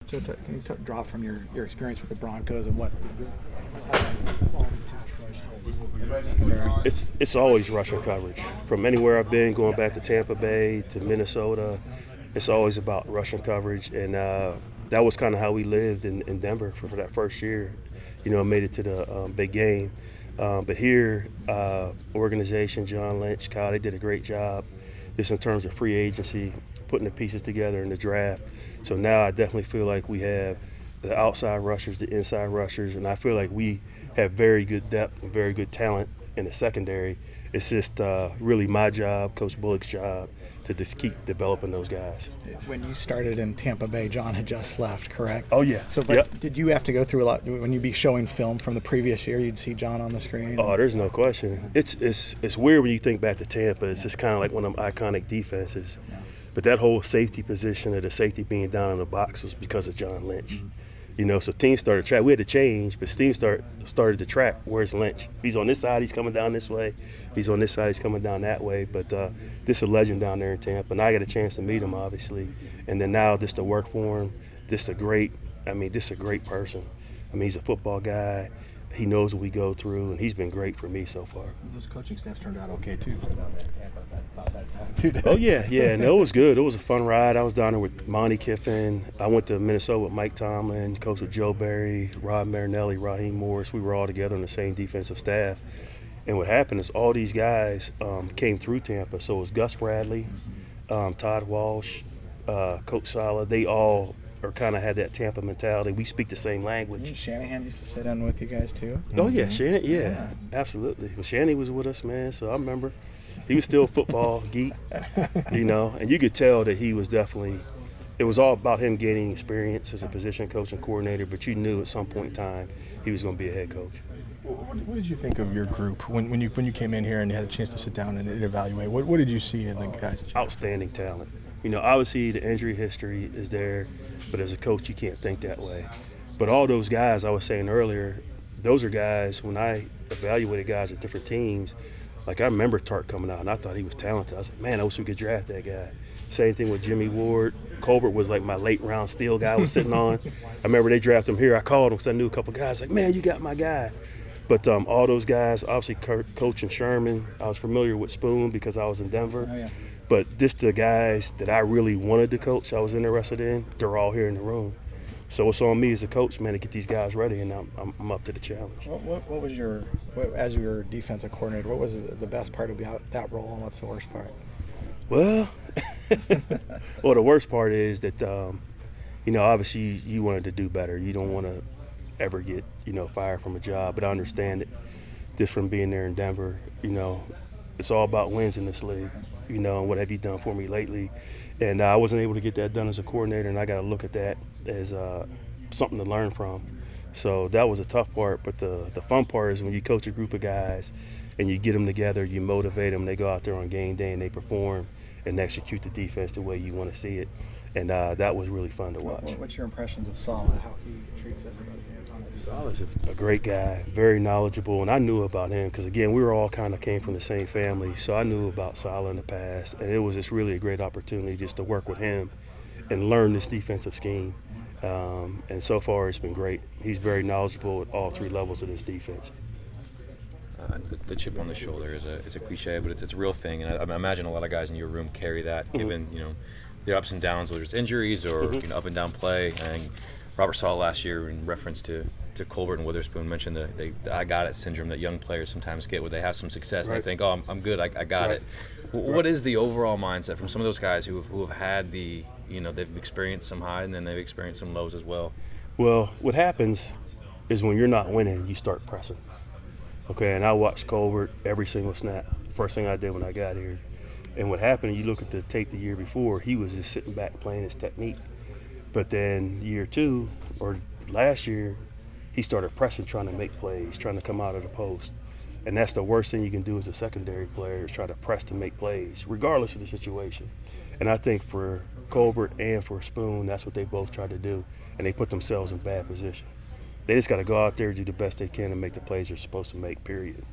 So can you draw from your experience with the Broncos and what It's always rushing coverage. From anywhere I've been, going back to Tampa Bay to Minnesota, it's always about rushing coverage, and that was kind of how we lived in Denver for that first year. Made it to the big game. But here, organization, John Lynch, Kyle, they did a great job just in terms of free agency, putting the pieces together in the draft. So now I definitely feel like we have the outside rushers, the inside rushers, and I feel like we have very good depth and very good talent in the secondary. It's just really my job, Coach Bullock's job, to just keep developing those guys. when you started in Tampa Bay, John had just left, correct? Oh, yeah. So, did you have to go through a lot when you'd be showing film from the previous year? You'd see John on the screen. Oh, there's no question. It's weird when you think back to Tampa. It's just kind of like one of them iconic defenses. Yeah. But that whole safety position of the safety being down in the box was because of John Lynch. So teams started to track. We had to change, but teams started to track where's Lynch. If he's on this side, he's coming down this way. If he's on this side, he's coming down that way. But this is a legend down there in Tampa, and I got a chance to meet him, obviously. And then now just to work for him, this is a great person. He's a football guy. He knows what we go through, and he's been great for me so far. Those coaching staffs turned out okay, too. Oh, yeah. No, it was good. It was a fun ride. I was down there with Monty Kiffin. I went to Minnesota with Mike Tomlin, coached with Joe Barry, Rob Marinelli, Raheem Morris. We were all together on the same defensive staff. And what happened is all these guys came through Tampa. So it was Gus Bradley, Todd Walsh, Coach Sala. They all kind of had that Tampa mentality. We speak the same language. Shanahan used to sit in with you guys too. Oh, yeah, Shannon, yeah, absolutely. Well, Shannon was with us, man, so I remember. He was still a football geek, and you could tell that he was definitely – it was all about him gaining experience as a position coach and coordinator, but you knew at some point in time he was going to be a head coach. What did you think of your group when you came in here and you had a chance to sit down and evaluate? What did you see in the guys? Outstanding talent. Obviously the injury history is there, but as a coach you can't think that way. But all those guys I was saying earlier, those are guys, when I evaluated guys at different teams, like I remember Tart coming out and I thought he was talented. I was like, man, I wish we could draft that guy. Same thing with Jimmy Ward. Colbert was like my late round steal guy I was sitting on. I remember they drafted him here. I called him because I knew a couple guys like, man, you got my guy. But all those guys, obviously Coach and Sherman, I was familiar with Spoon because I was in Denver. Oh, yeah. But just the guys that I really wanted to coach, I was interested in, they're all here in the room. So it's on me as a coach, man, to get these guys ready, and I'm up to the challenge. What was as your defensive coordinator, what was the best part about that role, and what's the worst part? Well, the worst part is that, obviously you wanted to do better. You don't want to ever get, fired from a job. But I understand it just from being there in Denver. It's all about wins in this league. And what have you done for me lately? And I wasn't able to get that done as a coordinator, and I got to look at that as something to learn from. So that was a tough part, but the fun part is when you coach a group of guys and you get them together, you motivate them, they go out there on game day and they perform and execute the defense the way you want to see it. And that was really fun to watch. What's your impressions of Sala, how he treats everybody? Sala's a great guy, very knowledgeable, and I knew about him because, again, we were all kind of came from the same family, so I knew about Sala in the past, and it was just really a great opportunity just to work with him and learn this defensive scheme. And so far it's been great. He's very knowledgeable at all three levels of this defense. The chip on the shoulder is a cliche, but it's a real thing, and I imagine a lot of guys in your room carry that, given the ups and downs, whether it's injuries or up and down play. And Robert Sala last year, in reference to Colbert and Witherspoon, mentioned the I got it syndrome that young players sometimes get when they have some success and they think, oh, I'm good, I got it. What is the overall mindset from some of those guys who have had they've experienced some highs and then they've experienced some lows as well? Well, what happens is when you're not winning, you start pressing. Okay, and I watched Colbert every single snap. First thing I did when I got here. And what happened, you look at the tape the year before, he was just sitting back playing his technique. But then year two, or last year, he started pressing, trying to make plays, trying to come out of the post. And that's the worst thing you can do as a secondary player, is try to press to make plays, regardless of the situation. And I think for Colbert and for Spoon, that's what they both tried to do, and they put themselves in bad position. They just got to go out there, do the best they can, and make the plays they're supposed to make, period.